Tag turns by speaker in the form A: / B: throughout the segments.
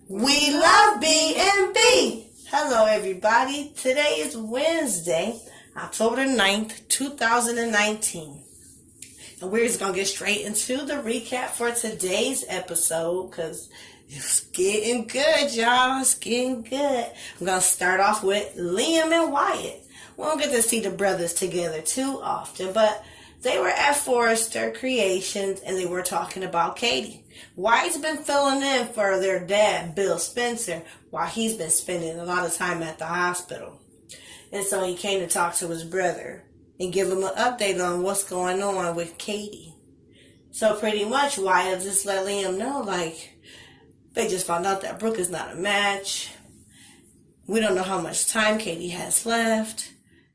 A: We love B&B. Hello, everybody. Today is Wednesday, October 9th, 2019. And we're just going to get straight into the recap for today's episode because it's getting good, y'all. It's getting good. I'm going to start off with Liam and Wyatt. We don't get to see the brothers together too often, but they were at Forrester Creations and they were talking about Katie. Wyatt's been filling in for their dad, Bill Spencer, while he's been spending a lot of time at the hospital. And so he came to talk to his brother and give him an update on what's going on with Katie. So pretty much Wyatt just let Liam know, like, they just found out that Brooke is not a match. We don't know how much time Katie has left.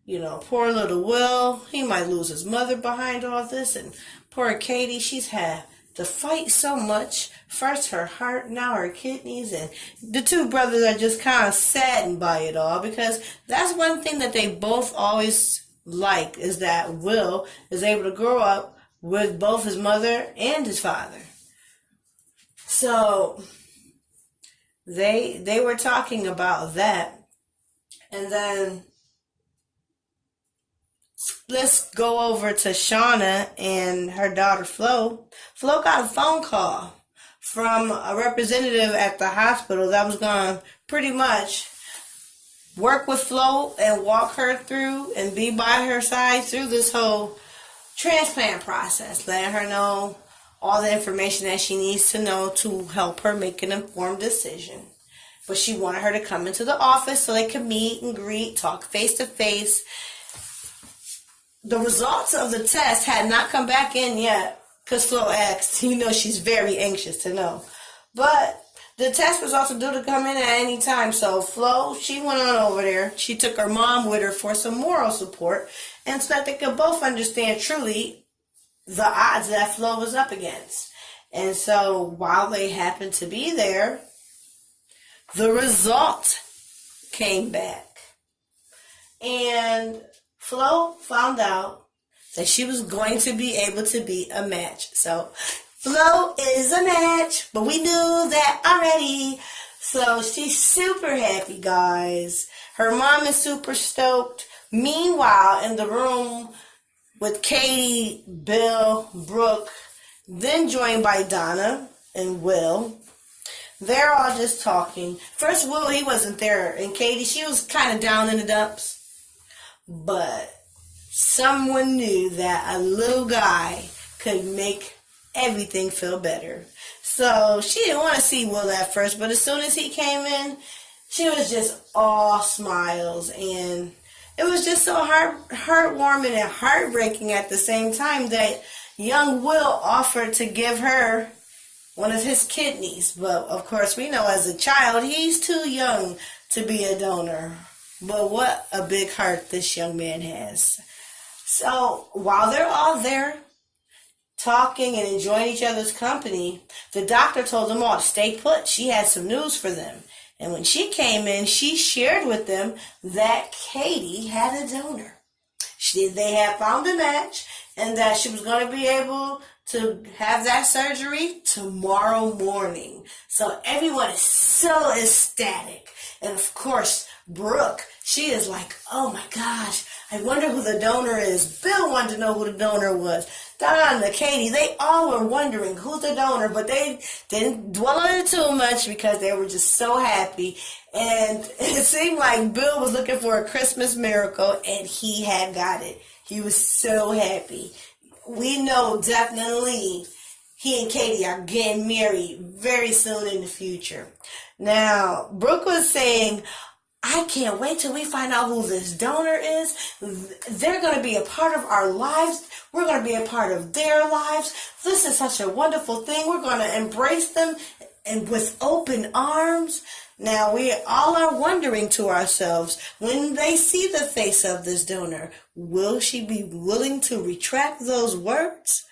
A: You know, poor little Will, he might lose his mother behind all this. And poor Katie, she's had to fight so much. First her heart, now her kidneys. And the two brothers are just kind of saddened by it all, because that's one thing that they both always like, is that Will is able to grow up with both his mother and his father. So they were talking about that. And then let's go over to Shauna and her daughter Flo. Flo got a phone call from a representative at the hospital that was going to pretty much work with Flo and walk her through and be by her side through this whole transplant process, letting her know all the information that she needs to know to help her make an informed decision. But she wanted her to come into the office so they could meet and greet, talk face to face. The results of the test had not come back in yet, because Flo asked. You know, she's very anxious to know. But the test results are due to come in at any time. So Flo, she went on over there. She took her mom with her for some moral support, and so that they could both understand truly the odds that Flo was up against. And so while they happened to be there, the result came back. And Flo found out that she was going to be able to be a match. So Flo is a match, but we knew that already. So she's super happy, guys. Her mom is super stoked. Meanwhile, in the room with Katie, Bill, Brooke, then joined by Donna and Will, they're all just talking. First, Will, he wasn't there. And Katie, she was kind of down in the dumps. But someone knew that a little guy could make everything feel better. So she didn't want to see Will at first, but as soon as he came in, she was just all smiles. And it was just so heartwarming and heartbreaking at the same time that young Will offered to give her one of his kidneys. But of course, we know as a child, he's too young to be a donor. But what a big heart this young man has. So while they're all there talking and enjoying each other's company, the doctor told them all to stay put. She had some news for them. And when she came in, she shared with them that Katie had a donor. They had found a match, and that she was going to be able to have that surgery tomorrow morning. So everyone is so ecstatic. And of course, Brooke, she is like, oh my gosh, I wonder who the donor is. Bill wanted to know who the donor was. Donna, Katie, they all were wondering who's the donor, but they didn't dwell on it too much because they were just so happy. And it seemed like Bill was looking for a Christmas miracle, and he had got it. He was so happy. We know definitely he and Katie are getting married very soon in the future. Now, Brooke was saying, I can't wait till we find out who this donor is. They're going to be a part of our lives. We're going to be a part of their lives. This is such a wonderful thing. We're going to embrace them and with open arms. Now, we all are wondering to ourselves, when they see the face of this donor, will she be willing to retract those words?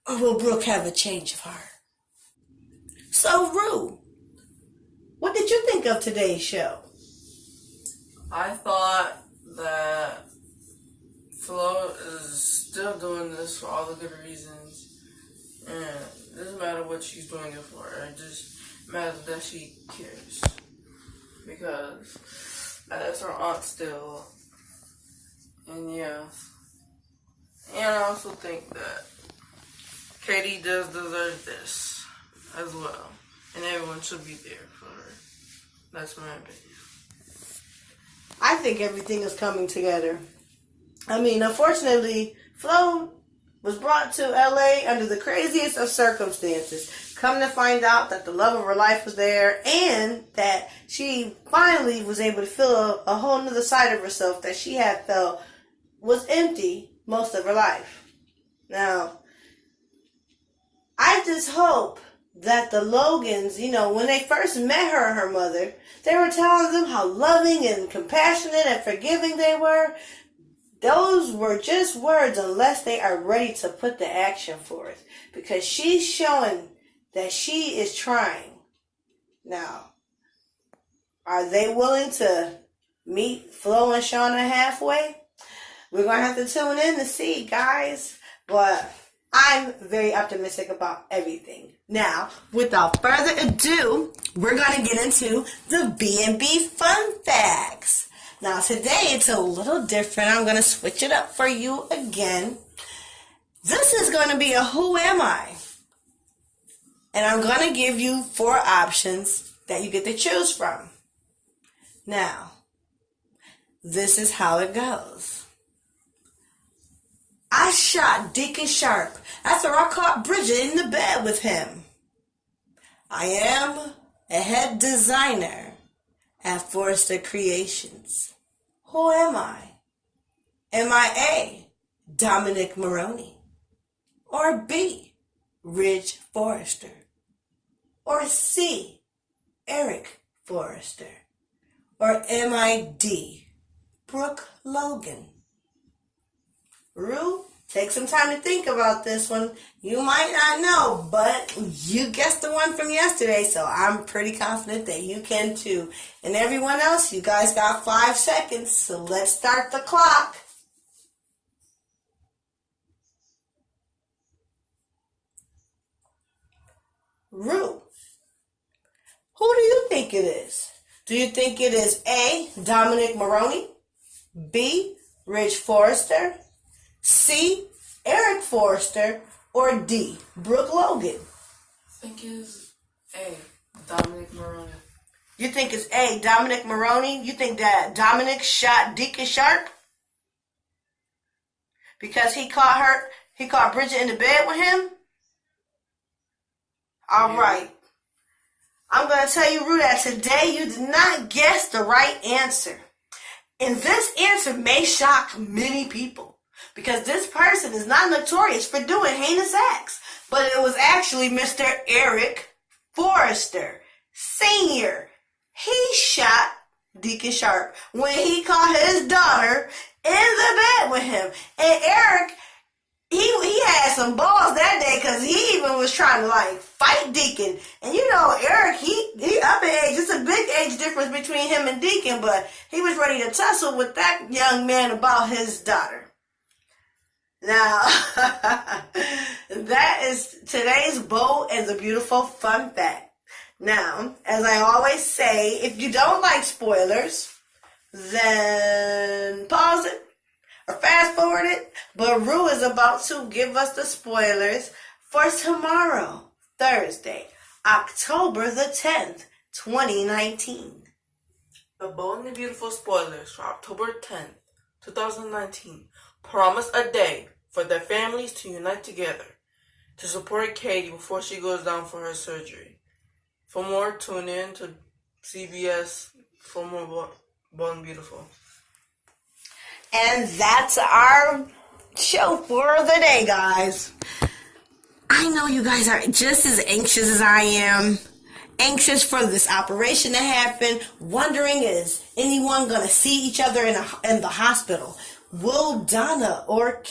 A: Or will Brooke have a change of heart? So, Rue, what did you think of today's show?
B: I thought that Flo is still doing this for all the good reasons, and it doesn't matter what she's doing it for. It just matters that she cares. Because that's her aunt still. And yeah. And I also think that Katie does deserve this as well. And everyone should be there for her. That's my opinion.
A: I think everything is coming together. I mean, unfortunately, Flo was brought to LA under the craziest of circumstances. Come to find out that the love of her life was there and that she finally was able to feel a whole nother side of herself that she had felt was empty most of her life. Now, I just hope that the Logans, when they first met her and her mother, they were telling them how loving and compassionate and forgiving they were. Those were just words unless they are ready to put the action forth. Because she's showing that she is trying. Now, are they willing to meet Flo and Shauna halfway? We're going to have to tune in to see, guys. But I'm very optimistic about everything. Now, without further ado, we're going to get into the B&B Fun Facts. Now, today it's a little different. I'm going to switch it up for you again. This is going to be a Who Am I? And I'm going to give you 4 options that you get to choose from. Now, this is how it goes. I shot Deacon Sharp after I caught Bridget in the bed with him. I am a head designer at Forrester Creations. Who am I? Am I A, Dominic Maroney? Or B, Ridge Forrester? Or C, Eric Forrester? Or am I D, Brooke Logan? Rue, take some time to think about this one. You might not know, but you guessed the one from yesterday, so I'm pretty confident that you can too. And everyone else, you guys got 5 seconds, so let's start the clock. Rue, who do you think it is? Do you think it is A, Dominic Maroney, B, Ridge Forrester, C, Eric Forrester, or D, Brooke Logan?
B: I think it's A, Dominic Maroney.
A: You think it's A, Dominic Maroney? You think that Dominic shot Deacon Sharp? Because he caught Bridget in the bed with him? All right. I'm going to tell you, Rue, that today you did not guess the right answer. And this answer may shock many people. Because this person is not notorious for doing heinous acts. But it was actually Mr. Eric Forrester, Sr. He shot Deacon Sharp when he caught his daughter in the bed with him. And Eric, he had some balls that day because he even was trying to fight Deacon. And Eric, he up in age. It's a big age difference between him and Deacon, but he was ready to tussle with that young man about his daughter. Now, that is today's Bold and the Beautiful Fun Fact. Now, as I always say, if you don't like spoilers, then pause it or fast forward it. But Rue is about to give us the spoilers for tomorrow, Thursday, October the 10th, 2019.
B: The Bold and the Beautiful spoilers for October 10th, 2019 promise a day for their families to unite together to support Katie before she goes down for her surgery. For more, tune in to CBS for more Bold and Beautiful.
A: And that's our show for the day, guys. I know you guys are just as anxious as I am. Anxious for this operation to happen. Wondering, is anyone going to see each other in the hospital? Will Donna or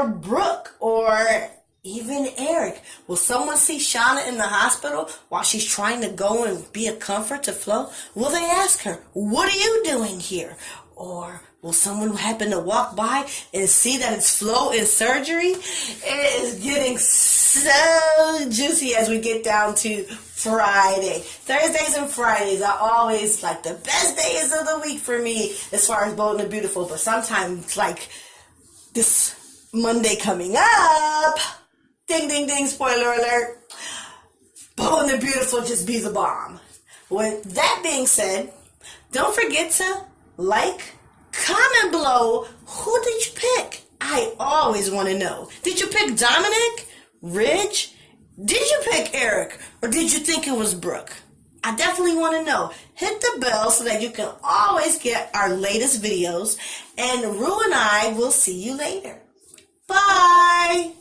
A: Brooke or even Eric, will someone see Shauna in the hospital while she's trying to go and be a comfort to Flo? Will they ask her, what are you doing here? Or will someone happen to walk by and see that it's Flo in surgery? It is getting so juicy as we get down to Friday. Thursdays and Fridays are always like the best days of the week for me as far as Bold and the Beautiful. But sometimes, like this Monday coming up, ding, ding, ding, spoiler alert, Bold and the Beautiful just be the bomb. With that being said, don't forget to like, comment below, who did you pick? I always want to know. Did you pick Dominic? Ridge? Did you pick Eric? Or did you think it was Brooke? I definitely want to know. Hit the bell so that you can always get our latest videos. And Rue and I will see you later. Bye!